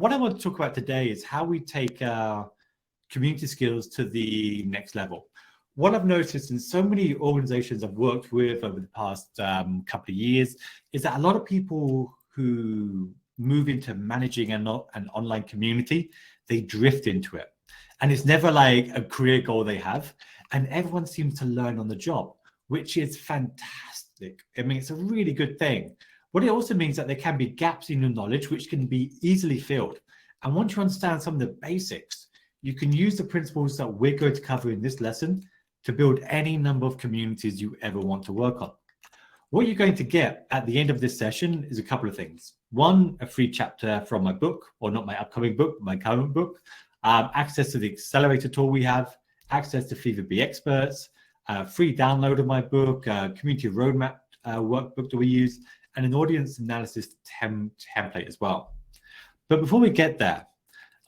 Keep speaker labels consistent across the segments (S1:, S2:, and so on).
S1: What I want to talk about today is how we take our community skills to the next level. What I've noticed in so many organizations I've worked with over the past couple of years is that a lot of people who move into managing an online community, they drift into it. And it's never like a career goal they have. And everyone seems to learn on the job, which is fantastic. I mean, it's a really good thing. What it also means that there can be gaps in your knowledge, which can be easily filled. And once you understand some of the basics, you can use the principles that we're going to cover in this lesson to build any number of communities you ever want to work on. What you're going to get at the end of this session is a couple of things. One, a free chapter from my book, or not my upcoming book, my current book, access to the accelerator tool we have, access to FeverBee experts, free download of my book, community roadmap workbook that we use, and an audience analysis template as well. But before we get there,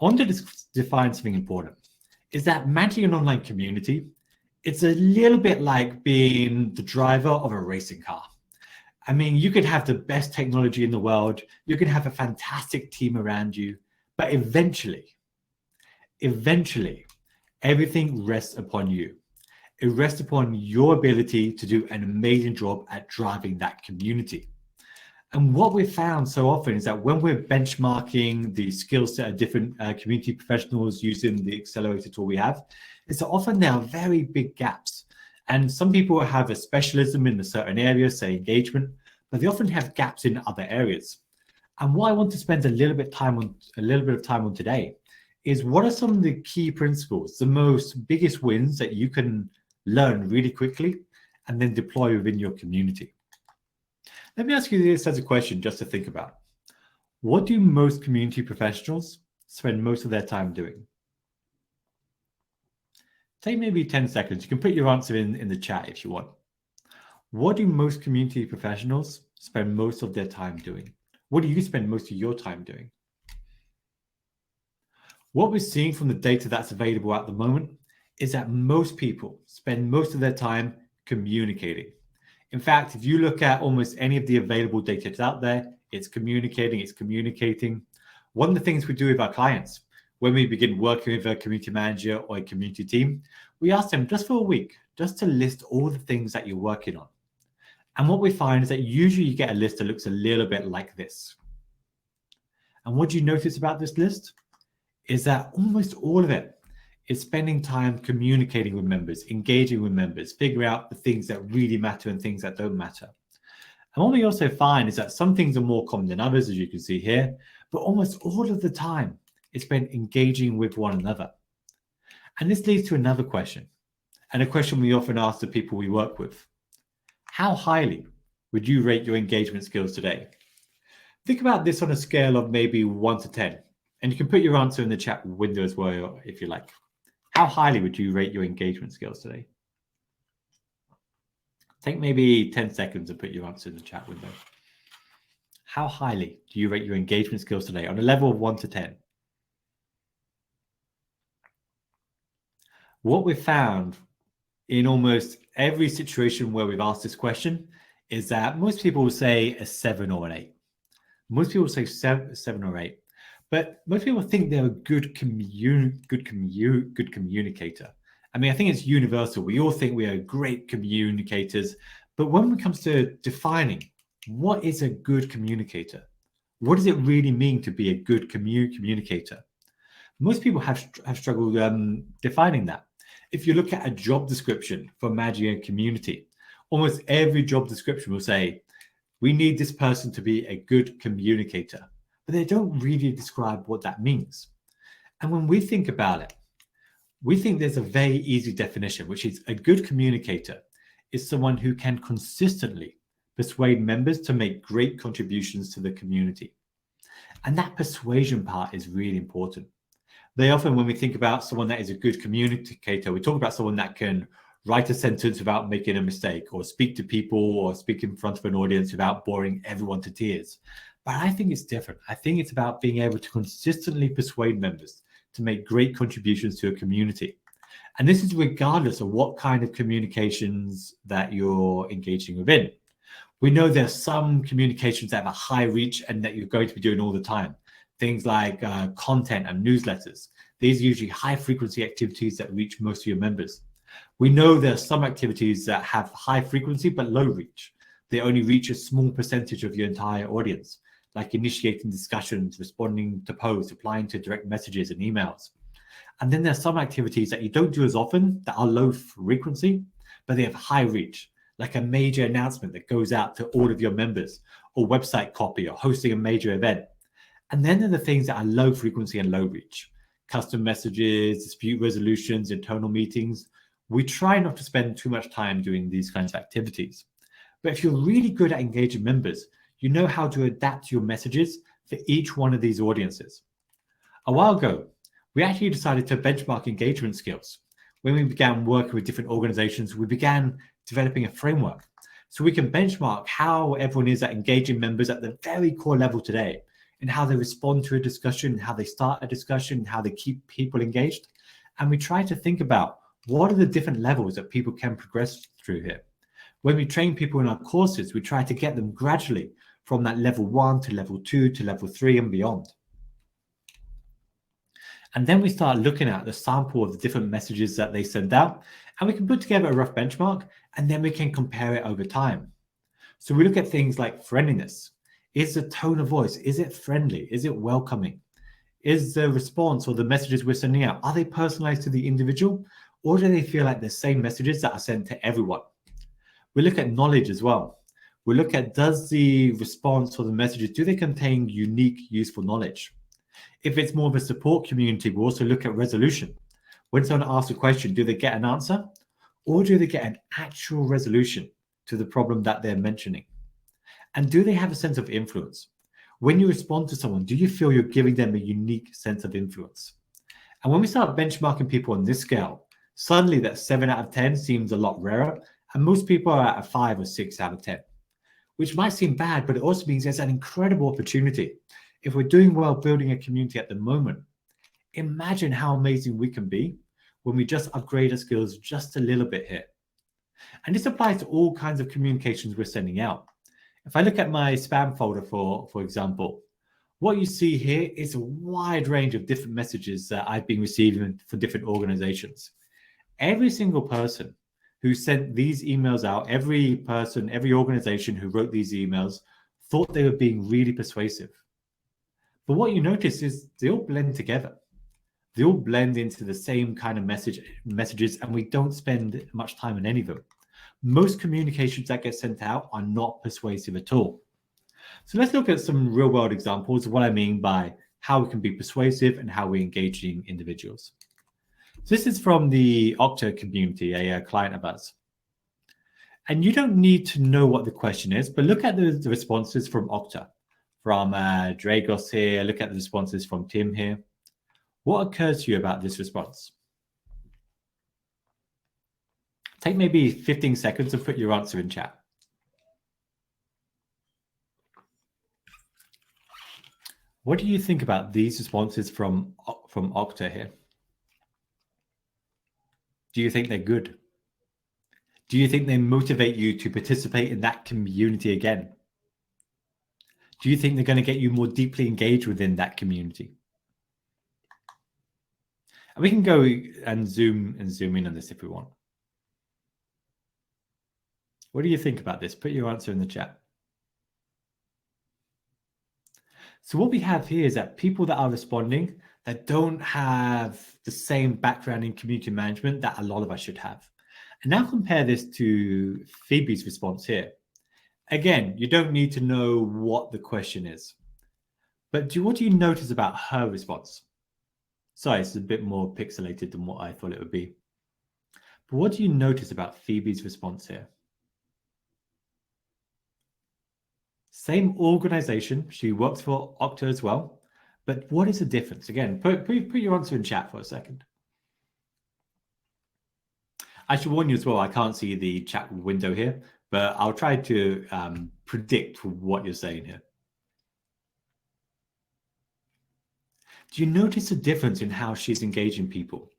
S1: I want to define something important. Is that managing an online community, it's a little bit like being the driver of a racing car. I mean, you could have the best technology in the world, you can have a fantastic team around you, but eventually, everything rests upon you. It rests upon your ability to do an amazing job at driving that community. And what we've found so often is that when we're benchmarking the skill set of different community professionals using the accelerator tool we have, is that often there are very big gaps. And some people have a specialism in a certain area, say engagement, but they often have gaps in other areas. And what I want to spend a little bit of time on today is what are some of the key principles, the biggest wins that you can learn really quickly and then deploy within your community. Let me ask you this as a question just to think about. What do most community professionals spend most of their time doing? Take maybe 10 seconds. You can put your answer in the chat if you want. What do most community professionals spend most of their time doing? What do you spend most of your time doing? What we're seeing from the data that's available at the moment is that most people spend most of their time communicating. In fact, if you look at almost any of the available data that's out there, it's communicating. One of the things we do with our clients, when we begin working with a community manager or a community team, we ask them just for a week, just to list all the things that you're working on. And what we find is that usually you get a list that looks a little bit like this. And what do you notice about this list? Is that almost all of it is spending time communicating with members, engaging with members, figuring out the things that really matter and things that don't matter. And what we also find is that some things are more common than others, as you can see here, but almost all of the time it's spent engaging with one another. And this leads to another question, and a question we often ask the people we work with. How highly would you rate your engagement skills today? Think about this on a scale of maybe 1 to 10, and you can put your answer in the chat window as well if you like. How highly would you rate your engagement skills today? Take maybe 10 seconds and put your answer in the chat window. How highly do you rate your engagement skills today on a level of 1 to 10? What we've found in almost every situation where we've asked this question is that most people will say a 7 or an 8. Most people say 7 or 8. But most people think they're a good communicator. I mean, I think it's universal. We all think we are great communicators. But when it comes to defining what is a good communicator, what does it really mean to be a good communicator? Most people have struggled defining that. If you look at a job description for managing a community, almost every job description will say, we need this person to be a good communicator. But they don't really describe what that means. And when we think about it, we think there's a very easy definition, which is a good communicator is someone who can consistently persuade members to make great contributions to the community. And that persuasion part is really important. Very often when we think about someone that is a good communicator, we talk about someone that can write a sentence without making a mistake, or speak to people, or speak in front of an audience without boring everyone to tears. But I think it's different. I think it's about being able to consistently persuade members to make great contributions to a community. And this is regardless of what kind of communications that you're engaging within. We know there's some communications that have a high reach and that you're going to be doing all the time. things like content and newsletters. These are usually high frequency activities that reach most of your members. We know there are some activities that have high frequency but low reach. They only reach a small percentage of your entire audience, like initiating discussions, responding to posts, replying to direct messages and emails. And then there's some activities that you don't do as often that are low frequency, but they have high reach, like a major announcement that goes out to all of your members, or website copy, or hosting a major event. And then there are the things that are low frequency and low reach, custom messages, dispute resolutions, internal meetings. We try not to spend too much time doing these kinds of activities. But if you're really good at engaging members, you know how to adapt your messages for each one of these audiences. A while ago, we actually decided to benchmark engagement skills. When we began working with different organizations, we began developing a framework so we can benchmark how everyone is at engaging members at the very core level today, and how they respond to a discussion, how they start a discussion, how they keep people engaged. And we try to think about what are the different levels that people can progress through here. When we train people in our courses, we try to get them gradually from that level 1 to level 2 to level 3 and beyond. And then we start looking at the sample of the different messages that they send out, and we can put together a rough benchmark, and then we can compare it over time. So we look at things like friendliness. Is the tone of voice, is it friendly? Is it welcoming? Is the response or the messages we're sending out, are they personalized to the individual, or do they feel like the same messages that are sent to everyone? We look at knowledge as well. We look at, does the response or the messages, do they contain unique, useful knowledge? If it's more of a support community, we also look at resolution. When someone asks a question, do they get an answer, or do they get an actual resolution to the problem that they're mentioning? And do they have a sense of influence? When you respond to someone, do you feel you're giving them a unique sense of influence? And when we start benchmarking people on this scale, suddenly that 7 out of 10 seems a lot rarer, and most people are at a 5 or 6 out of 10, which might seem bad, but it also means there's an incredible opportunity. If we're doing well building a community at the moment, imagine how amazing we can be when we just upgrade our skills just a little bit here. And this applies to all kinds of communications we're sending out. If I look at my spam folder, for example, what you see here is a wide range of different messages that I've been receiving for different organizations. Every single person who sent these emails out, every person, every organization who wrote these emails thought they were being really persuasive. But what you notice is they all blend together. They all blend into the same kind of messages, and we don't spend much time on any of them. Most communications that get sent out are not persuasive at all. So let's look at some real world examples of what I mean by how we can be persuasive and how we're engaging individuals. So this is from the Okta community, a client of ours. And you don't need to know what the question is, but look at the responses from Okta. From Dragos here, look at the responses from Tim here. What occurs to you about this response? Take maybe 15 seconds and put your answer in chat. What do you think about these responses from Okta here? Do you think they're good? Do you think they motivate you to participate in that community again? Do you think they're going to get you more deeply engaged within that community? And we can go and zoom in on this if we want. What do you think about this? Put your answer in the chat. So what we have here is that people that are responding that don't have the same background in community management that a lot of us should have. And now compare this to Phoebe's response here. Again, you don't need to know what the question is, but what do you notice about her response? Sorry, it's a bit more pixelated than what I thought it would be. But what do you notice about Phoebe's response here? Same organization, she works for Okta as well, but what is the difference? Again, put your answer in chat for a second. I should warn you as well, I can't see the chat window here, but I'll try to predict what you're saying here. Do you notice a difference in how she's engaging people?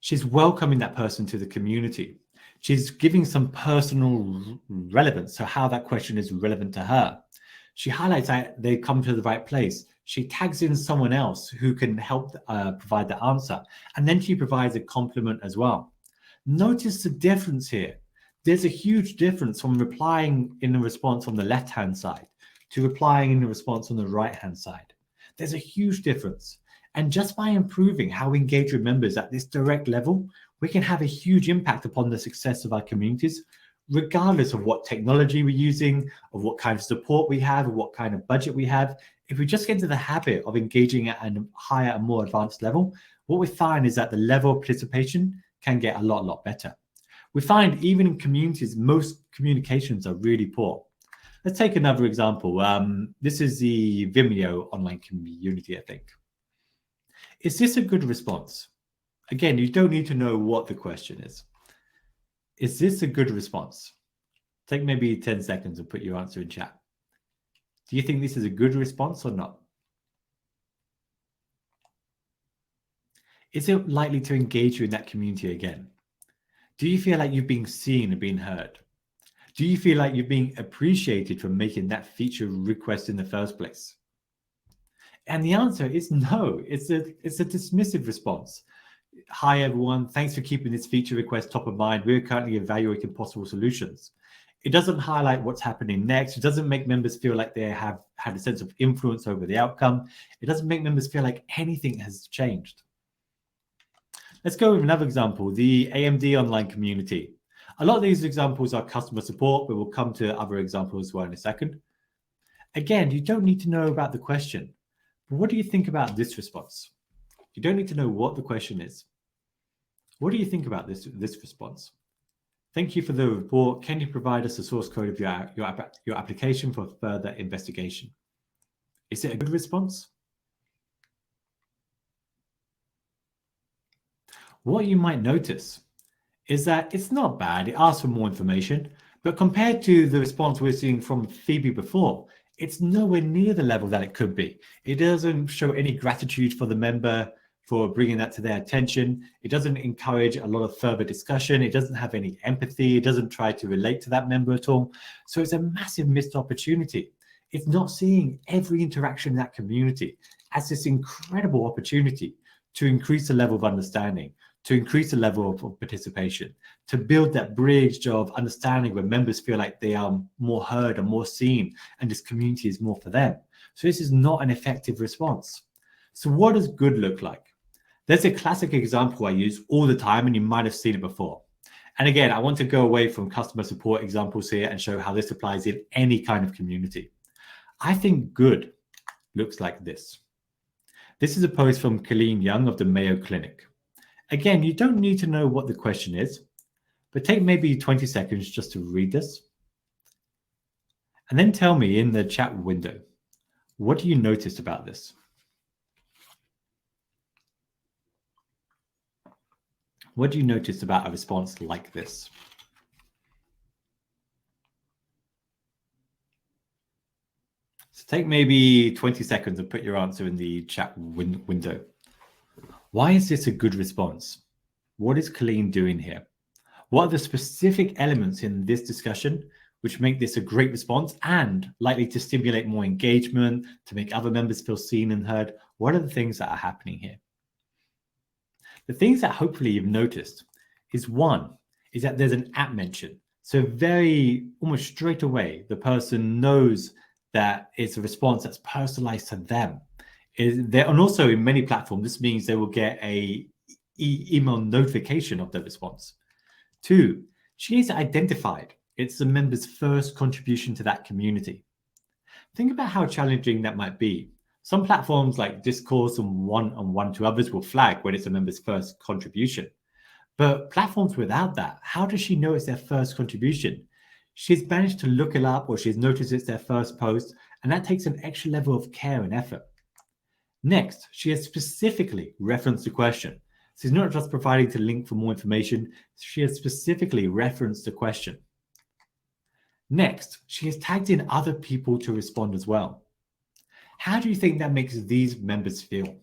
S1: She's welcoming that person to the community. She's giving some personal relevance to how that question is relevant to her. She highlights that they come to the right place. She tags in someone else who can help provide the answer. And then she provides a compliment as well. Notice the difference here. There's a huge difference from replying in a response on the left-hand side to replying in a response on the right-hand side. There's a huge difference. And just by improving how we engage with members at this direct level, we can have a huge impact upon the success of our communities, regardless of what technology we're using, of what kind of support we have, or what kind of budget we have. If we just get into the habit of engaging at a higher and more advanced level, what we find is that the level of participation can get a lot better. We find even in communities, most communications are really poor. Let's take another example. This is the Vimeo online community, I think. Is this a good response? Again, you don't need to know what the question is. Is this a good response? Take maybe 10 seconds and put your answer in chat. Do you think this is a good response or not? Is it likely to engage you in that community again? Do you feel like you're being seen and being heard? Do you feel like you're being appreciated for making that feature request in the first place? And the answer is no. It's a dismissive response. Hi, everyone. Thanks for keeping this feature request top of mind. We're currently evaluating possible solutions. It doesn't highlight what's happening next. It doesn't make members feel like they have had a sense of influence over the outcome. It doesn't make members feel like anything has changed. Let's go with another example, the AMD online community. A lot of these examples are customer support, but we'll come to other examples as well in a second. Again, you don't need to know about the question, but what do you think about this response? You don't need to know what the question is. What do you think about this response? Thank you for the report. Can you provide us the source code of your application for further investigation? Is it a good response? What you might notice is that it's not bad. It asks for more information, but compared to the response we're seeing from FeverBee before, it's nowhere near the level that it could be. It doesn't show any gratitude for the member for bringing that to their attention. It doesn't encourage a lot of further discussion. It doesn't have any empathy. It doesn't try to relate to that member at all. So it's a massive missed opportunity. It's not seeing every interaction in that community as this incredible opportunity to increase the level of understanding, to increase the level of participation, to build that bridge of understanding where members feel like they are more heard and more seen, and this community is more for them. So this is not an effective response. So what does good look like? There's a classic example I use all the time, and you might have seen it before. And again, I want to go away from customer support examples here and show how this applies in any kind of community. I think good looks like this. This is a post from Colleen Young of the Mayo Clinic. Again, you don't need to know what the question is, but take maybe 20 seconds just to read this. And then tell me in the chat window, what do you notice about this? What do you notice about a response like this? So take maybe 20 seconds and put your answer in the chat window. Why is this a good response? What is Colleen doing here? What are the specific elements in this discussion which make this a great response and likely to stimulate more engagement, to make other members feel seen and heard? What are the things that are happening here? The things that hopefully you've noticed is one, is that there's an app mention. So very, almost straight away, the person knows that it's a response that's personalized to them. And also in many platforms, this means they will get a email notification of the response. Two, she is identified. It's the member's first contribution to that community. Think about how challenging that might be. Some platforms like Discourse and one to others will flag when it's a member's first contribution. But platforms without that, how does she know it's their first contribution? She's managed to look it up, or she's noticed it's their first post, and that takes an extra level of care and effort. Next, she has specifically referenced the question. She's not just providing the link for more information, she has specifically referenced the question. Next, she has tagged in other people to respond as well. How do you think that makes these members feel?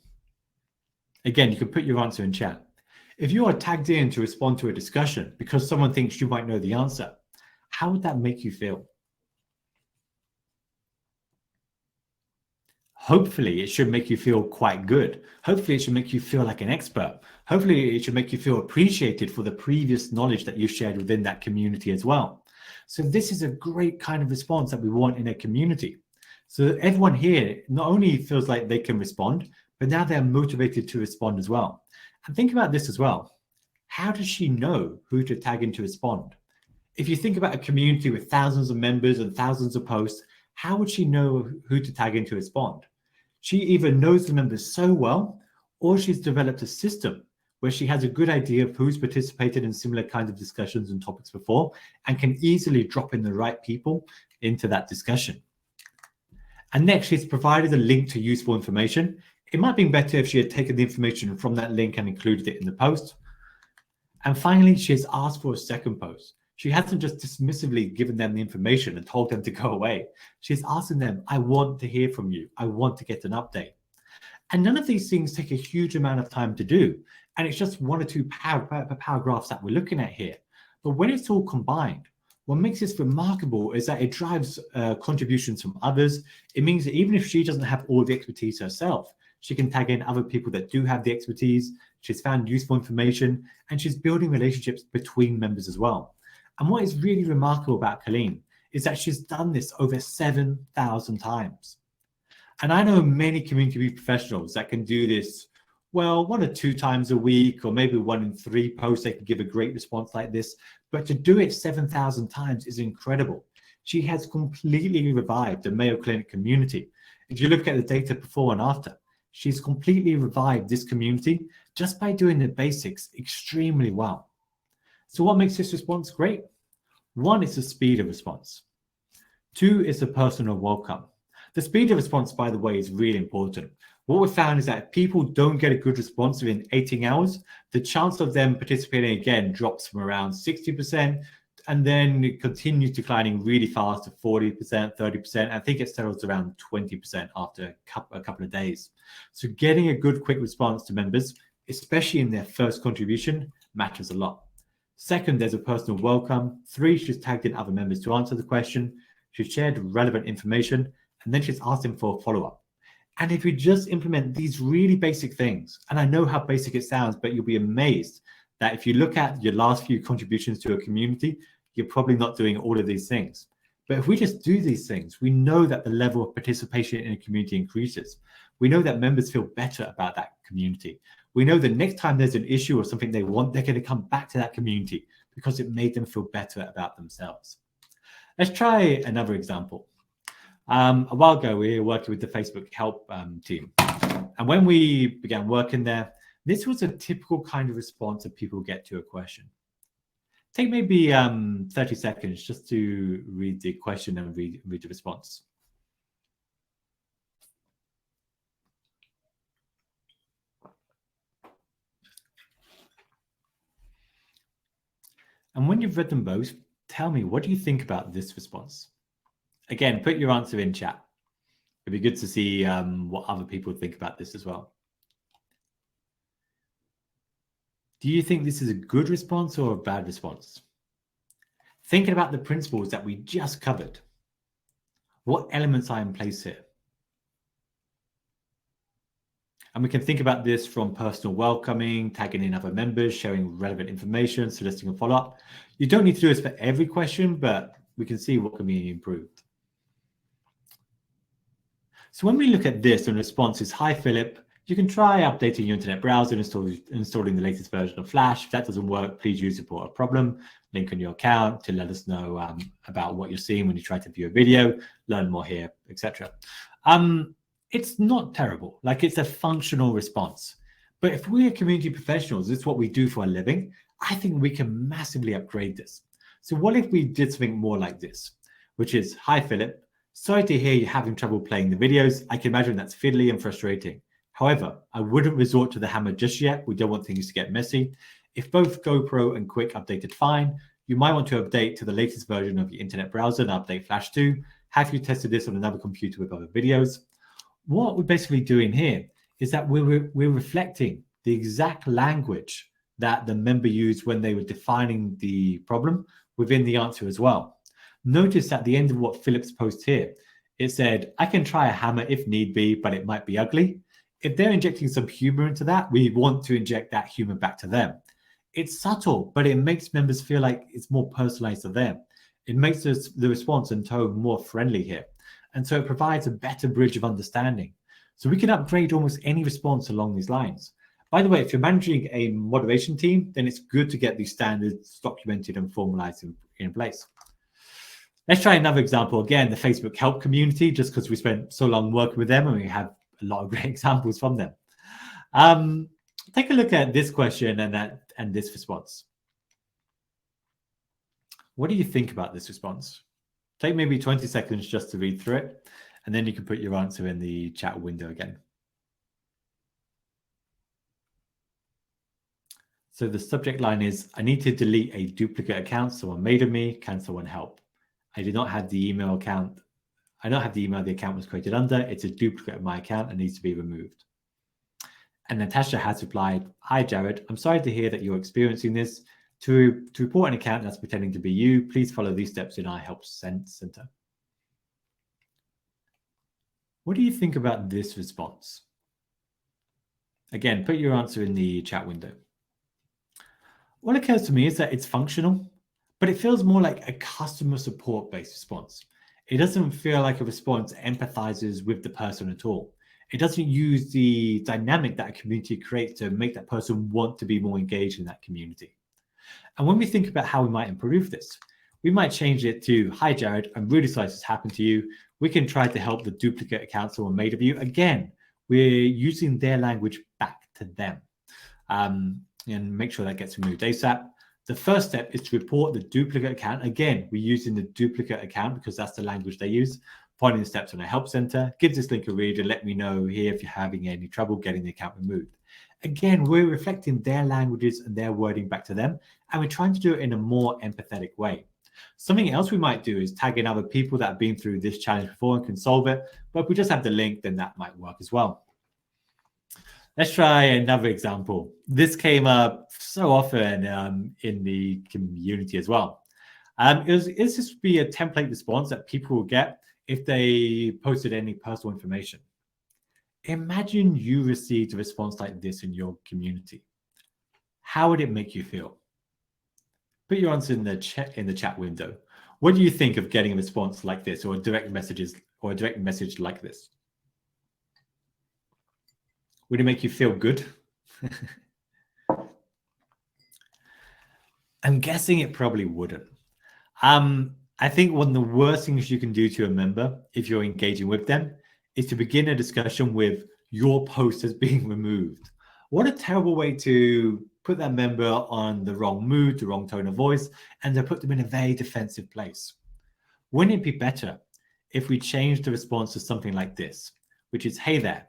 S1: Again, you can put your answer in chat. If you are tagged in to respond to a discussion because someone thinks you might know the answer, how would that make you feel? Hopefully, it should make you feel quite good. Hopefully, it should make you feel like an expert. Hopefully, it should make you feel appreciated for the previous knowledge that you shared within that community as well. So this is a great kind of response that we want in a community. So everyone here not only feels like they can respond, but now they're motivated to respond as well. And think about this as well. How does she know who to tag in to respond? If you think about a community with thousands of members and thousands of posts, how would she know who to tag in to respond? She either knows the members so well, or she's developed a system where she has a good idea of who's participated in similar kinds of discussions and topics before and can easily drop in the right people into that discussion. And next, she's provided a link to useful information. It might have been better if she had taken the information from that link and included it in the post. And finally, she has asked for a second post. She hasn't just dismissively given them the information and told them to go away. She's asking them, I want to hear from you. I want to get an update. And none of these things take a huge amount of time to do. And it's just one or two paragraphs that we're looking at here. But when it's all combined, what makes this remarkable is that it drives contributions from others. It means that even if she doesn't have all the expertise herself, she can tag in other people that do have the expertise. She's found useful information, and she's building relationships between members as well. And what is really remarkable about Colleen is that she's done this over 7,000 times. And I know many community professionals that can do this, well, 1 or 2 times a week, or maybe 1 in 3 posts, they can give a great response like this. But to do it 7,000 times is incredible. She has completely revived the Mayo Clinic community. If you look at the data before and after, she's completely revived this community just by doing the basics extremely well. So what makes this response great? 1 is the speed of response. 2 is the personal welcome. The speed of response, by the way, is really important. What we've found is that if people don't get a good response within 18 hours, the chance of them participating again drops from around 60%, and then it continues declining really fast to 40%, 30%. I think it settles around 20% after a couple of days. So getting a good, quick response to members, especially in their first contribution, matters a lot. Second, there's a personal welcome. 3, she's tagged in other members to answer the question. She's shared relevant information, and then she's asked them for a follow-up. And if you just implement these really basic things, and I know how basic it sounds, but you'll be amazed that if you look at your last few contributions to a community, you're probably not doing all of these things. But if we just do these things, we know that the level of participation in a community increases. We know that members feel better about that community. We know that next time there's an issue or something they want, they're going to come back to that community because it made them feel better about themselves. Let's try another example. A while ago, we were working with the Facebook help team. And when we began working there, this was a typical kind of response that people get to a question. Take maybe 30 seconds just to read the question and read the response. And when you've read them both, tell me, what do you think about this response? Again, put your answer in chat. It'd be good to see what other people think about this as well. Do you think this is a good response or a bad response? Thinking about the principles that we just covered, what elements are in place here? And we can think about this from personal welcoming, tagging in other members, sharing relevant information, soliciting a follow-up. You don't need to do this for every question, but we can see what can be improved. So when we look at this, and response is, hi, Philip, you can try updating your internet browser and installing the latest version of Flash. If that doesn't work, please use report a problem, link on your account to let us know about what you're seeing when you try to view a video, learn more here, etc. It's not terrible, like it's a functional response. But if we're community professionals, it's what we do for a living, I think we can massively upgrade this. So what if we did something more like this, which is, hi, Philip, sorry to hear you're having trouble playing the videos. I can imagine that's fiddly and frustrating. However, I wouldn't resort to the hammer just yet. We don't want things to get messy. If both GoPro and Quick updated fine, you might want to update to the latest version of your internet browser and update Flash 2. Have you tested this on another computer with other videos? What we're basically doing here is that we're reflecting the exact language that the member used when they were defining the problem within the answer as well. Notice at the end of what Philip's post here It said, I can try a hammer if need be, but it might be ugly. If they're injecting some humor into that, we want to inject that humor back to them. It's subtle, but it makes members feel like it's more personalized to them. It makes the response and tone more friendly here. And so it provides a better bridge of understanding. So we can upgrade almost any response along these lines. By the way, if you're managing a moderation team, then it's good to get these standards documented and formalized in place. Let's try another example. Again, the Facebook help community, just because we spent so long working with them and we have a lot of great examples from them. Take a look at this question and this response. What do you think about this response? Take maybe 20 seconds just to read through it, and then you can put your answer in the chat window again. So the subject line is, I need to delete a duplicate account someone made of me. Can someone help? I do not have the email account. I don't have the email the account was created under. It's a duplicate of my account and needs to be removed. And Natasha has replied, hi, Jared. I'm sorry to hear that you're experiencing this. To report an account that's pretending to be you, please follow these steps in our Help Center. What do you think about this response? Again, put your answer in the chat window. What occurs to me is that it's functional, but it feels more like a customer support-based response. It doesn't feel like a response that empathizes with the person at all. It doesn't use the dynamic that a community creates to make that person want to be more engaged in that community. And when we think about how we might improve this, we might change it to, hi, Jared, I'm really sorry this happened to you. We can try to help the duplicate account someone made of you. Again, we're using their language back to them, and make sure that gets removed ASAP. The first step is to report the duplicate account. Again, we're using the duplicate account because that's the language they use. Following the steps on a help center, give this link a read and let me know here if you're having any trouble getting the account removed. Again, we're reflecting their languages and their wording back to them, and we're trying to do it in a more empathetic way. Something else we might do is tag in other people that have been through this challenge before and can solve it, but if we just have the link, then that might work as well. Let's try another example. This came up so often in the community as well. Is this be a template response that people will get if they posted any personal information? Imagine you received a response like this in your community. How would it make you feel? Put your answer in the chat window. What do you think of getting a response like this, or a direct message like this? Would it make you feel good? I'm guessing it probably wouldn't. I think one of the worst things you can do to a member if you're engaging with them is to begin a discussion with your post as being removed. What a terrible way to put that member on the wrong mood, the wrong tone of voice, and to put them in a very defensive place. Wouldn't it be better if we changed the response to something like this, which is, hey there,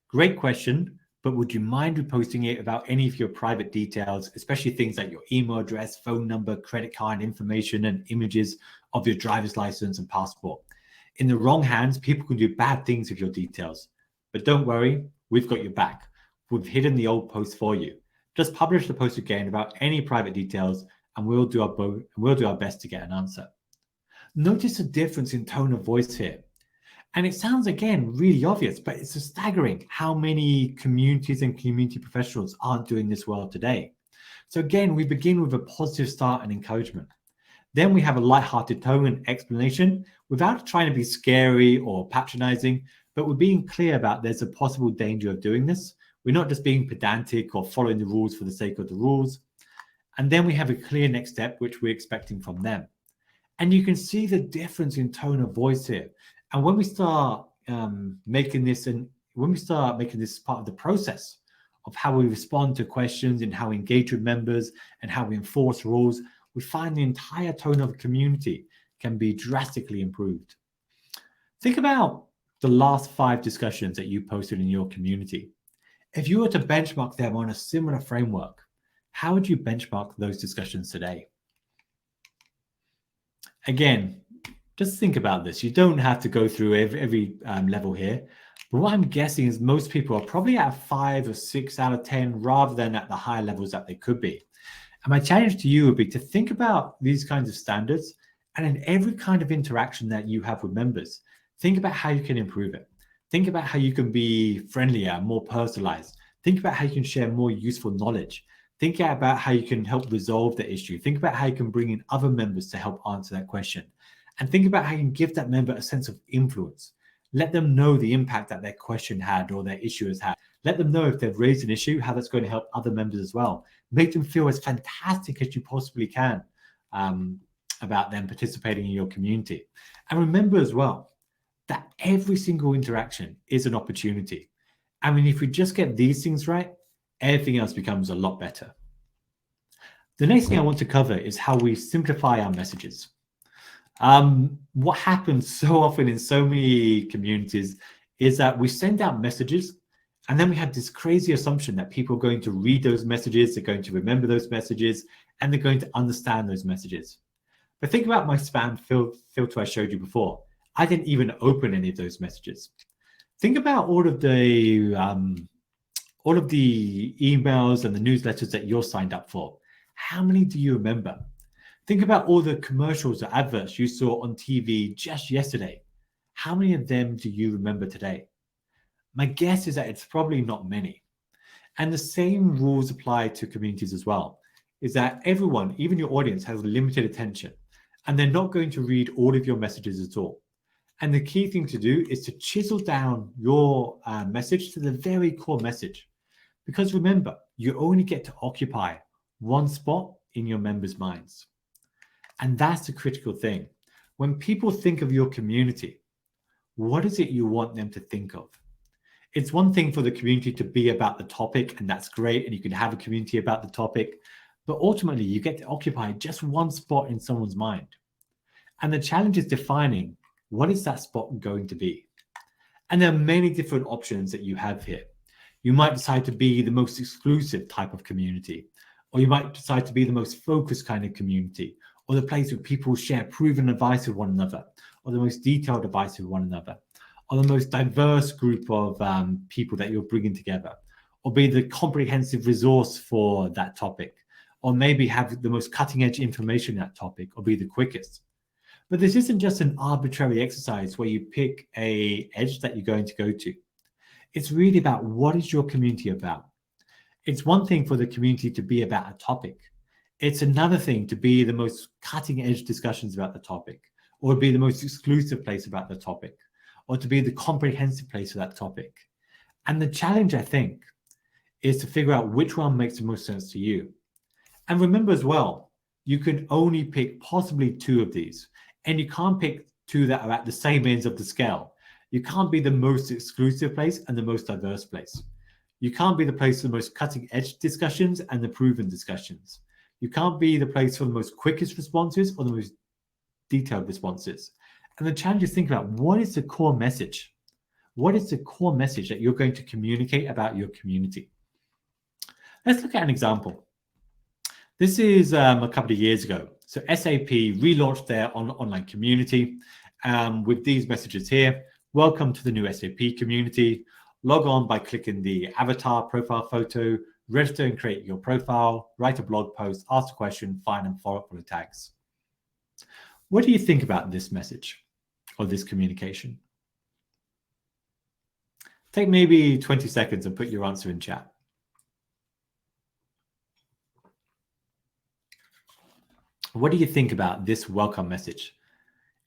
S1: great question, but would you mind reposting it without any of your private details, especially things like your email address, phone number, credit card information, and images of your driver's license and passport. In the wrong hands, people can do bad things with your details. But don't worry, we've got your back. We've hidden the old post for you. Just publish the post again without any private details, and we'll do our best to get an answer. Notice the difference in tone of voice here. And it sounds, again, really obvious, but it's staggering how many communities and community professionals aren't doing this well today. So again, we begin with a positive start and encouragement. Then we have a lighthearted tone and explanation without trying to be scary or patronizing, but we're being clear about there's a possible danger of doing this. We're not just being pedantic or following the rules for the sake of the rules. And then we have a clear next step, which we're expecting from them. And you can see the difference in tone of voice here. And when we start making this part of the process of how we respond to questions and how we engage with members and how we enforce rules, we find the entire tone of the community can be drastically improved. Think about the last 5 discussions that you posted in your community. If you were to benchmark them on a similar framework, how would you benchmark those discussions today? Again, just think about this. You don't have to go through every level here. But what I'm guessing is most people are probably at 5 or 6 out of 10 rather than at the high levels that they could be. And my challenge to you would be to think about these kinds of standards, and in every kind of interaction that you have with members, Think about how you can improve it. Think about how you can be friendlier, more personalized. Think about how you can share more useful knowledge. Think about how you can help resolve the issue. Think about how you can bring in other members to help answer that question. And think about how you can give that member a sense of influence. Let them know the impact that their question had or their issue has had. Let them know if they've raised an issue, how that's going to help other members as well. Make them feel as fantastic as you possibly can about them participating in your community. And remember as well that every single interaction is an opportunity. I mean, if we just get these things right, everything else becomes a lot better. The next thing I want to cover is how we simplify our messages. What happens so often in so many communities is that we send out messages and then we have this crazy assumption that people are going to read those messages, they're going to remember those messages, and they're going to understand those messages. But think about my spam filter I showed you before. I didn't even open any of those messages. Think about all of the emails and the newsletters that you're signed up for. How many do you remember? Think about all the commercials or adverts you saw on TV just yesterday. How many of them do you remember today? My guess is that it's probably not many. And the same rules apply to communities as well, is that everyone, even your audience, has limited attention, and they're not going to read all of your messages at all. And the key thing to do is to chisel down your message to the very core message. Because remember, you only get to occupy one spot in your members' minds. And that's the critical thing. When people think of your community, what is it you want them to think of? It's one thing for the community to be about the topic, and that's great, and you can have a community about the topic, but ultimately you get to occupy just one spot in someone's mind. And the challenge is defining what is that spot going to be. And there are many different options that you have here. You might decide to be the most exclusive type of community, or you might decide to be the most focused kind of community, or the place where people share proven advice with one another, or the most detailed advice with one another, or the most diverse group of people that you're bringing together, or be the comprehensive resource for that topic, or maybe have the most cutting edge information in that topic, or be the quickest. But this isn't just an arbitrary exercise where you pick an edge that you're going to go to. It's really about what is your community about. It's one thing for the community to be about a topic. It's another thing to be the most cutting edge discussions about the topic, or be the most exclusive place about the topic, or to be the comprehensive place for that topic. And the challenge, I think, is to figure out which one makes the most sense to you. And remember as well, you can only pick possibly two of these, and you can't pick two that are at the same ends of the scale. You can't be the most exclusive place and the most diverse place. You can't be the place for the most cutting edge discussions and the proven discussions. You can't be the place for the most quickest responses or the most detailed responses. And the challenge is think about what is the core message? What is the core message that you're going to communicate about your community? Let's look at an example. This is a couple of years ago. So SAP relaunched their online community with these messages here. Welcome to the new SAP community. Log on by clicking the avatar profile photo, register and create your profile, write a blog post, ask a question, find and follow up with the tags. What do you think about this message or this communication? Take maybe 20 seconds and put your answer in chat. What do you think about this welcome message?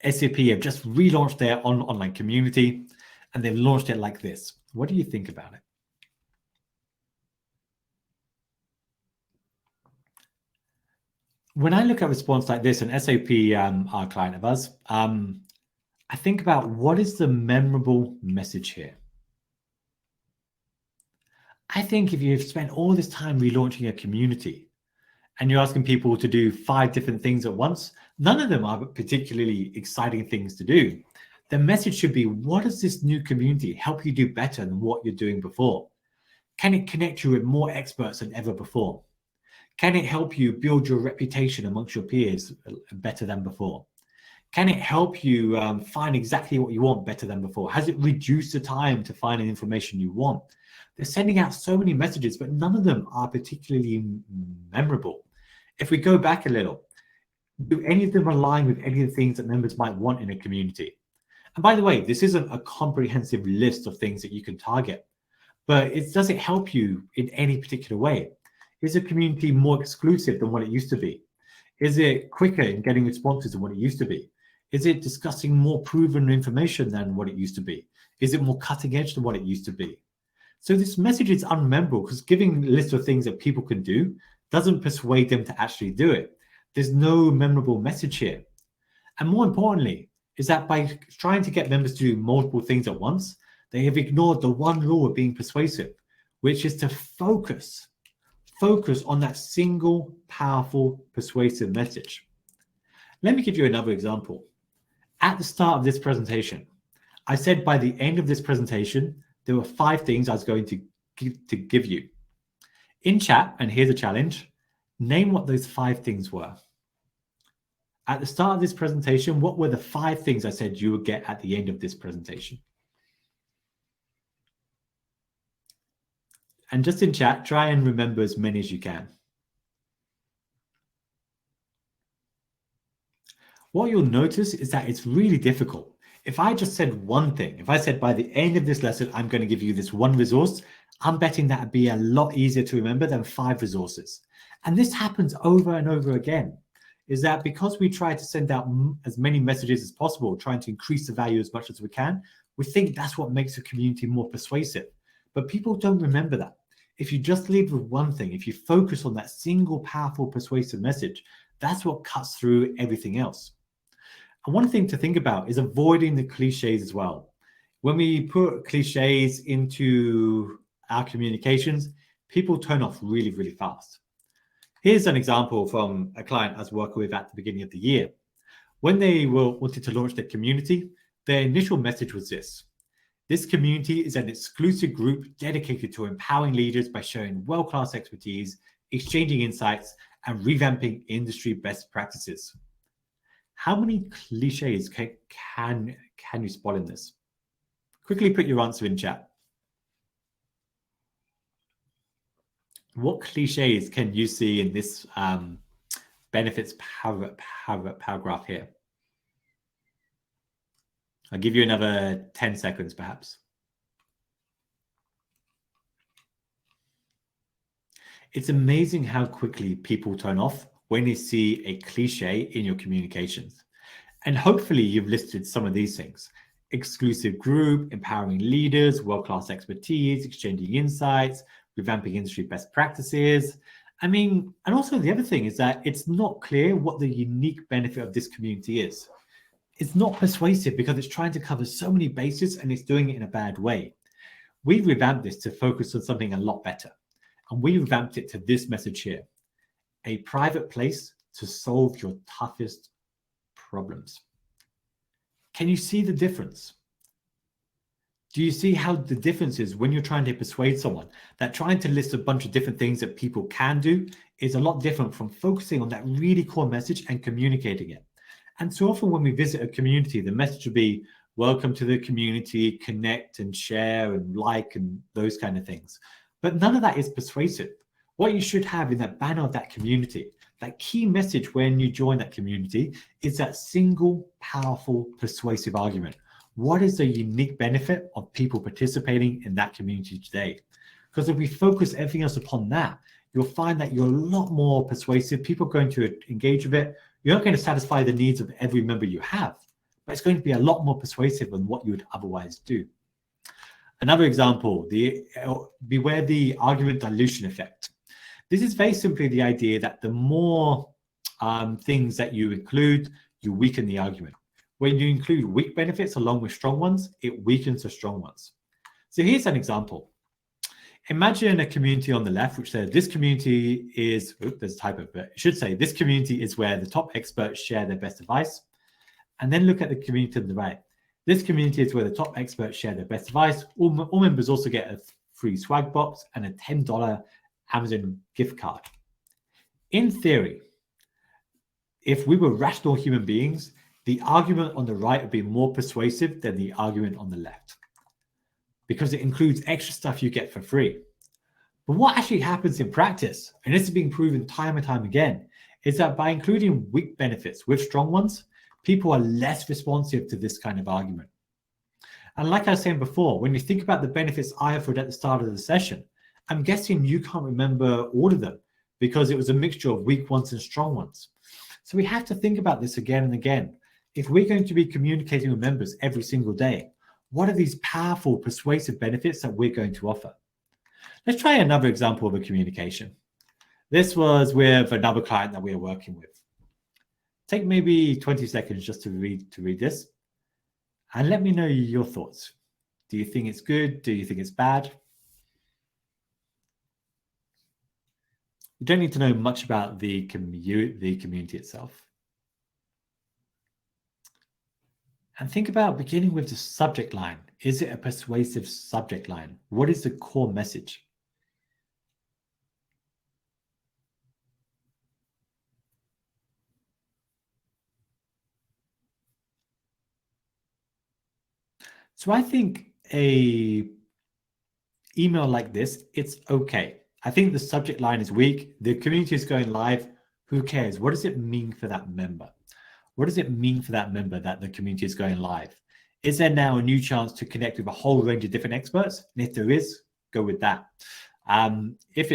S1: SAP have just relaunched their online community and they've launched it like this. What do you think about it? When I look at a response like this, and SAP are a client of us, I think about what is the memorable message here. I think if you've spent all this time relaunching a community and you're asking people to do 5 different things at once, none of them are particularly exciting things to do. The message should be, what does this new community help you do better than what you're doing before? Can it connect you with more experts than ever before? Can it help you build your reputation amongst your peers better than before? Can it help you find exactly what you want better than before? Has it reduced the time to find the information you want? They're sending out so many messages, but none of them are particularly memorable. If we go back a little, do any of them align with any of the things that members might want in a community? And by the way, this isn't a comprehensive list of things that you can target, but does it help you in any particular way? Is the community more exclusive than what it used to be? Is it quicker in getting responses than what it used to be? Is it discussing more proven information than what it used to be? Is it more cutting edge than what it used to be? So this message is unmemorable because giving a list of things that people can do doesn't persuade them to actually do it. There's no memorable message here. And more importantly, is that by trying to get members to do multiple things at once, they have ignored the one rule of being persuasive, which is to focus on that single, powerful, persuasive message. Let me give you another example. At the start of this presentation, I said by the end of this presentation, there were 5 things I was going to give you. In chat, and here's a challenge, name what those 5 things were. At the start of this presentation, what were the 5 things I said you would get at the end of this presentation? And just in chat, try and remember as many as you can. What you'll notice is that it's really difficult. If I just said one thing, if I said by the end of this lesson, I'm going to give you this one resource, I'm betting that would be a lot easier to remember than 5 resources. And this happens over and over again, is that because we try to send out as many messages as possible, trying to increase the value as much as we can, we think that's what makes a community more persuasive. But people don't remember that. If you just lead with one thing, if you focus on that single powerful persuasive message, that's what cuts through everything else. And one thing to think about is avoiding the cliches as well. When we put cliches into our communications, people turn off really, really fast. Here's an example from a client I was working with at the beginning of the year. When they wanted to launch their community, their initial message was this. This community is an exclusive group dedicated to empowering leaders by sharing world-class expertise, exchanging insights, and revamping industry best practices. How many cliches can you spot in this? Quickly put your answer in chat. What cliches can you see in this benefits paragraph here? I'll give you another 10 seconds, perhaps. It's amazing how quickly people turn off when they see a cliche in your communications. And hopefully you've listed some of these things. Exclusive group, empowering leaders, world-class expertise, exchanging insights, revamping industry best practices. I mean, and also the other thing is that it's not clear what the unique benefit of this community is. It's not persuasive because it's trying to cover so many bases and it's doing it in a bad way. We revamped this to focus on something a lot better. And we revamped it to this message here. A private place to solve your toughest problems. Can you see the difference? Do you see how the difference is when you're trying to persuade someone that trying to list a bunch of different things that people can do is a lot different from focusing on that really core message and communicating it? And so often when we visit a community, the message would be, welcome to the community, connect and share and like and those kind of things. But none of that is persuasive. What you should have in that banner of that community, that key message when you join that community is that single, powerful, persuasive argument. What is the unique benefit of people participating in that community today? Because if we focus everything else upon that, you'll find that you're a lot more persuasive. People are going to engage with it. You're not going to satisfy the needs of every member you have, but it's going to be a lot more persuasive than what you would otherwise do. Another example, beware the argument dilution effect. This is very simply the idea that the more things that you include, you weaken the argument. When you include weak benefits along with strong ones, it weakens the strong ones. So here's an example. Imagine a community on the left, which says this community is, there's a typo, but it should say this community is where the top experts share their best advice. And then look at the community on the right. This community is where the top experts share their best advice. All members also get a free swag box and a $10 Amazon gift card. In theory, if we were rational human beings, the argument on the right would be more persuasive than the argument on the left because it includes extra stuff you get for free. But what actually happens in practice, and this is being proven time and time again, is that by including weak benefits with strong ones, people are less responsive to this kind of argument. And like I was saying before, when you think about the benefits I offered at the start of the session, I'm guessing you can't remember all of them because it was a mixture of weak ones and strong ones. So we have to think about this again and again. If we're going to be communicating with members every single day, what are these powerful, persuasive benefits that we're going to offer? Let's try another example of a communication. This was with another client that we are working with. Take maybe 20 seconds just to read this. And let me know your thoughts. Do you think it's good? Do you think it's bad? You don't need to know much about the community itself. And think about beginning with the subject line. Is it a persuasive subject line? What is the core message? So I think a email like this, it's okay. I think the subject line is weak. The community is going live. Who cares? What does it mean for that member? What does it mean for that member that the community is going live? Is there now a new chance to connect with a whole range of different experts? And if there is, go with that. If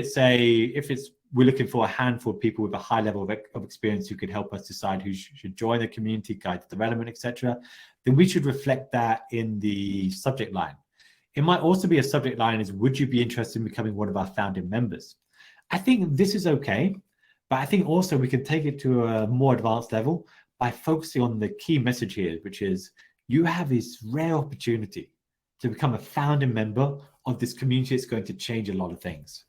S1: we're looking for a handful of people with a high level of experience who could help us decide who should join the community, guide the development, etc., then we should reflect that in the subject line. It might also be a subject line is, would you be interested in becoming one of our founding members? I think this is okay, but I think also we can take it to a more advanced level by focusing on the key message here, which is you have this rare opportunity to become a founding member of this community. It's going to change a lot of things.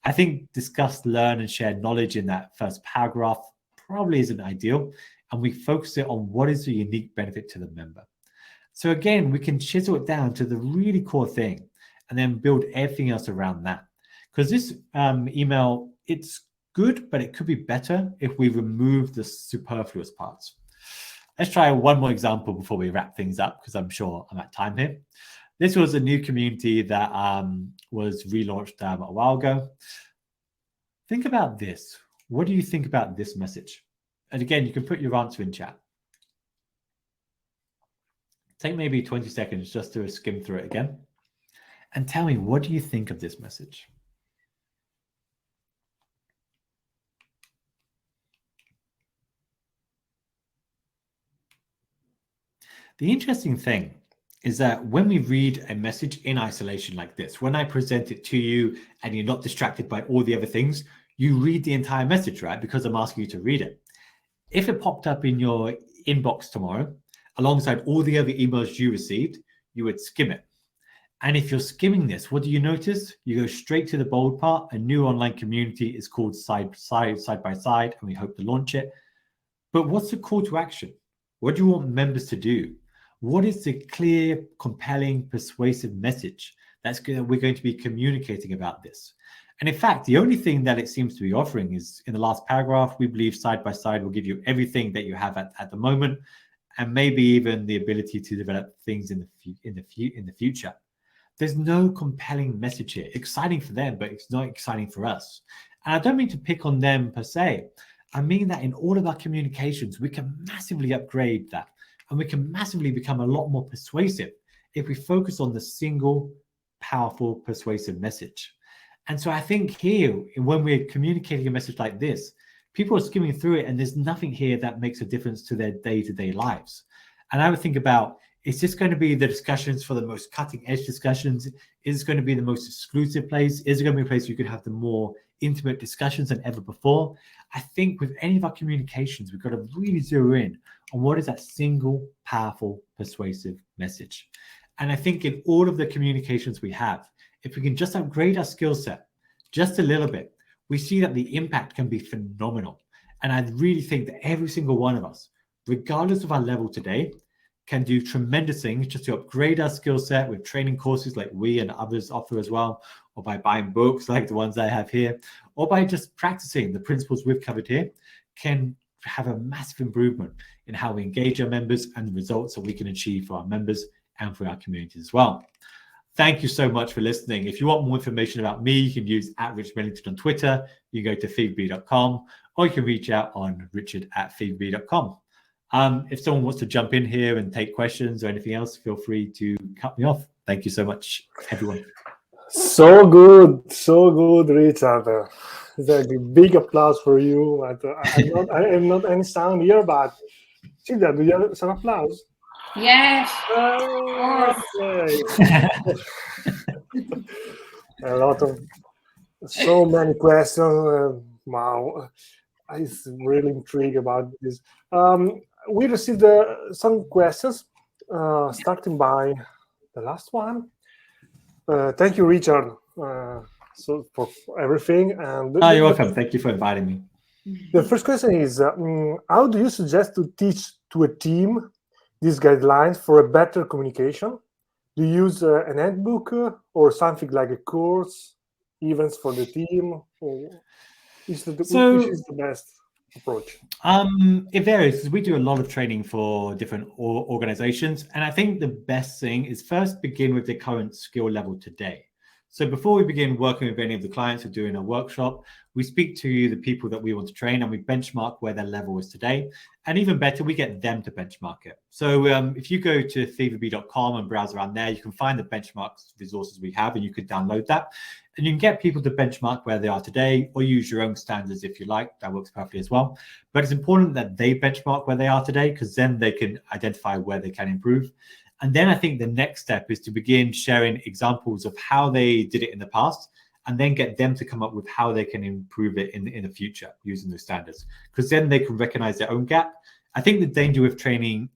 S1: I think discuss, learn, and share knowledge in that first paragraph probably isn't ideal, and we focus it on what is the unique benefit to the member. So again, we can chisel it down to the really core thing and then build everything else around that. Because this email, it's good, but it could be better if we remove the superfluous parts. Let's try one more example before we wrap things up, because I'm sure I'm at time here. This was a new community that was relaunched a while ago. Think about this. What do you think about this message? And again, you can put your answer in chat. Take maybe 20 seconds just to skim through it again. And tell me, what do you think of this message? The interesting thing is that when we read a message in isolation like this, when I present it to you and you're not distracted by all the other things, you read the entire message, right? Because I'm asking you to read it. If it popped up in your inbox tomorrow, alongside all the other emails you received, you would skim it. And if you're skimming this, what do you notice? You go straight to the bold part. A new online community is called Side by Side, and we hope to launch it. But what's the call to action? What do you want members to do? What is the clear, compelling, persuasive message we're going to be communicating about this? And in fact, the only thing that it seems to be offering is in the last paragraph, we believe Side by Side will give you everything that you have at the moment, and maybe even the ability to develop things in the future. There's no compelling message here. Exciting for them, but it's not exciting for us. And I don't mean to pick on them per se. I mean that in all of our communications, we can massively upgrade that, and we can massively become a lot more persuasive if we focus on the single, powerful, persuasive message. And so I think here, when we're communicating a message like this, people are skimming through it and there's nothing here that makes a difference to their day-to-day lives. And I would think about, is this going to be the discussions for the most cutting-edge discussions? Is it going to be the most exclusive place? Is it going to be a place where you could have the more intimate discussions than ever before? I think with any of our communications, we've got to really zero in on what is that single, powerful, persuasive message. And I think in all of the communications we have, if we can just upgrade our skill set just a little bit, we see that the impact can be phenomenal. And I really think that every single one of us, regardless of our level today, can do tremendous things just to upgrade our skill set with training courses like we and others offer as well, or by buying books like the ones I have here, or by just practicing the principles we've covered here, can have a massive improvement in how we engage our members and the results that we can achieve for our members and for our communities as well. Thank you so much for listening. If you want more information about me, you can use @RichMillington on Twitter. You can go to FeverBee.com, or you can reach out on richard@FeverBee.com. If someone wants to jump in here and take questions or anything else, feel free to cut me off. Thank you so much, everyone.
S2: So good, Richard. It's a big applause for you. I have not any sound here, but Silvia, do you have some applause?
S3: Yes.
S2: Okay. A lot of, so many questions. Wow, I'm really intrigued about this. We received some questions, starting by the last one. Thank you, Richard, so for everything. And
S1: you're welcome. Thank you for inviting me.
S2: The first question is, how do you suggest to teach to a team these guidelines for a better communication? Do you use an handbook or something like a course, events for the team? Or which is the best approach?
S1: It varies. We do a lot of training for different organizations, and I think the best thing is first begin with the current skill level today. So before we begin working with any of the clients who are doing a workshop, we speak to the people that we want to train and we benchmark where their level is today. And even better, we get them to benchmark it. So if you go to FeverBee.com and browse around there, you can find the benchmarks resources we have and you could download that. And you can get people to benchmark where they are today or use your own standards if you like. That works perfectly as well. But it's important that they benchmark where they are today because then they can identify where they can improve. And then I think the next step is to begin sharing examples of how they did it in the past and then get them to come up with how they can improve it in the future using those standards, because then they can recognize their own gap. I think the danger with training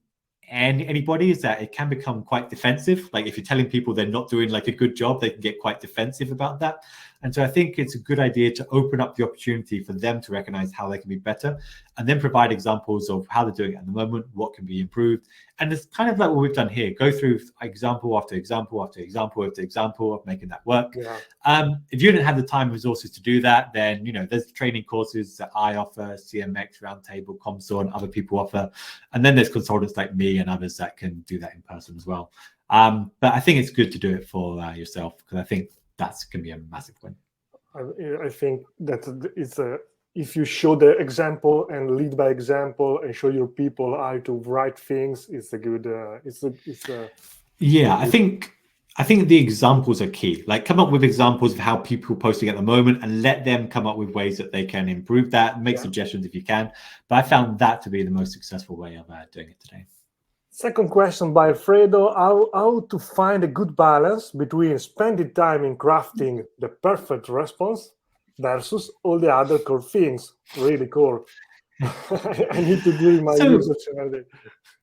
S1: anybody is that it can become quite defensive. Like if you're telling people they're not doing like a good job, they can get quite defensive about that. And so I think it's a good idea to open up the opportunity for them to recognize how they can be better and then provide examples of how they're doing it at the moment, what can be improved. And it's kind of like what we've done here, go through example after example after example after example of making that work. Yeah. If you didn't have the time and resources to do that, then, you know, there's training courses that I offer, CMX, Roundtable, COMSOR, and other people offer. And then there's consultants like me and others that can do that in person as well. But I think it's good to do it for yourself, because I think that's going to be a massive win.
S2: I think that it's if you show the example and lead by example and show your people how to write things, it's a good.
S1: Yeah, I think the examples are key. Like, come up with examples of how people are posting at the moment and let them come up with ways that they can improve that. Make suggestions if you can. But I found that to be the most successful way of doing it today.
S2: Second question by Alfredo, how to find a good balance between spending time in crafting the perfect response versus all the other core things. Really cool. I need to do my research.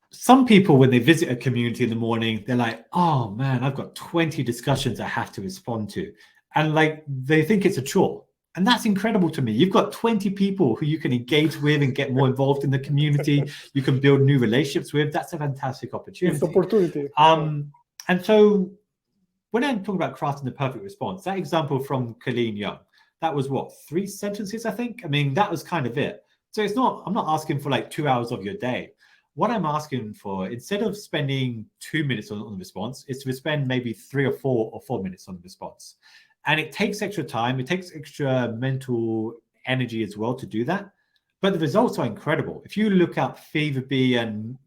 S1: Some people, when they visit a community in the morning, they're like, oh man, I've got 20 discussions I have to respond to. And like, they think it's a chore. And that's incredible to me. You've got 20 people who you can engage with and get more involved in the community. You can build new relationships with. That's a fantastic opportunity.
S2: It's opportunity.
S1: And so when I'm talking about crafting the perfect response, that example from Colleen Young, that was what, 3 sentences, I think? I mean, that was kind of it. So it's not, I'm not asking for like 2 hours of your day. What I'm asking for, instead of spending 2 minutes on the response, is to spend maybe 3 or 4 minutes on the response. And it takes extra time. It takes extra mental energy as well to do that. But the results are incredible. If you look at FeverBee and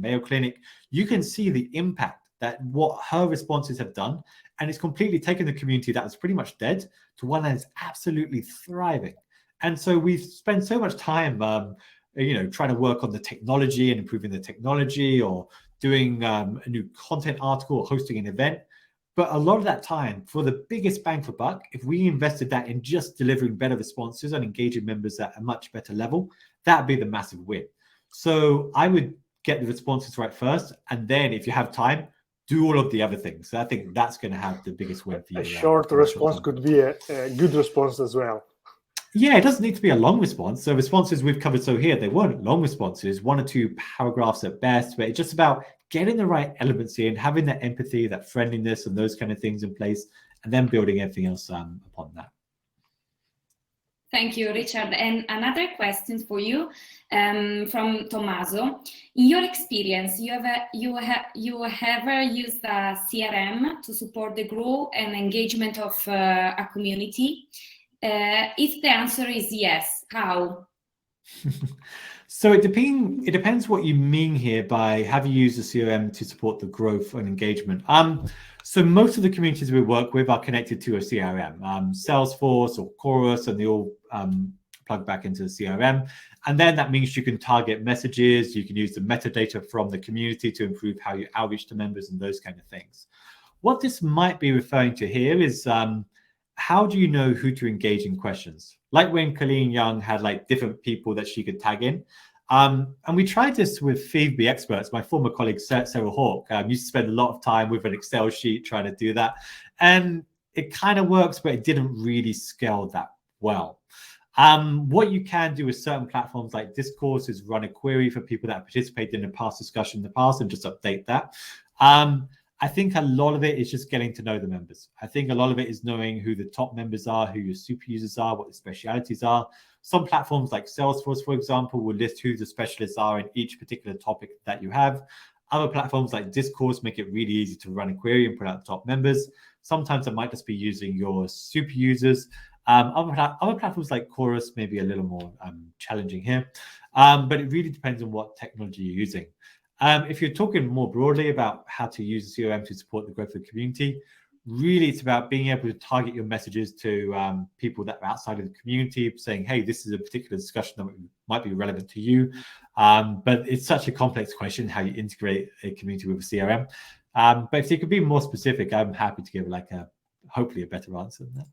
S1: Mayo Clinic, you can see the impact that what her responses have done. And it's completely taken the community that was pretty much dead to one that is absolutely thriving. And so we've spent so much time, trying to work on the technology and improving the technology, or doing a new content article or hosting an event. But a lot of that time, for the biggest bang for buck, if we invested that in just delivering better responses and engaging members at a much better level, that'd be the massive win. So I would get the responses right first, and then if you have time, do all of the other things. So I think that's going to have the biggest win for you.
S2: A short response could be a good response as well.
S1: Yeah, it doesn't need to be a long response. So responses we've covered so here, they weren't long responses, 1 or 2 paragraphs at best, but it's just about getting the right elements in, having that empathy, that friendliness, and those kind of things in place, and then building everything else upon that.
S3: Thank you, Richard. And another question for you from Tommaso. In your experience, you have ever used a CRM to support the growth and engagement of a community? If the answer is yes, how?
S1: So it depends what you mean here by have you used the CRM to support the growth and engagement. So most of the communities we work with are connected to a CRM, Salesforce or Chorus, and they all plug back into the CRM. And then that means you can target messages, you can use the metadata from the community to improve how you outreach to members and those kind of things. What this might be referring to here is how do you know who to engage in questions? Like when Colleen Young had like different people that she could tag in. And we tried this with FeverBee experts. My former colleague, Sarah Hawke, used to spend a lot of time with an Excel sheet trying to do that. And it kind of works, but it didn't really scale that well. What you can do with certain platforms like Discourse is run a query for people that participated in a past discussion in the past and just update that. I think a lot of it is just getting to know the members. I think a lot of it is knowing who the top members are, who your super users are, what the specialities are. Some platforms like Salesforce, for example, will list who the specialists are in each particular topic that you have. Other platforms like Discourse make it really easy to run a query and put out top members. Sometimes it might just be using your super users. Other platforms like Chorus may be a little more challenging here, but it really depends on what technology you're using. If you're talking more broadly about how to use the CRM to support the growth of the community, really it's about being able to target your messages to people that are outside of the community, saying, hey, this is a particular discussion that might be relevant to you. But it's such a complex question, how you integrate a community with a CRM. But if you could be more specific, I'm happy to give like hopefully a better answer than that.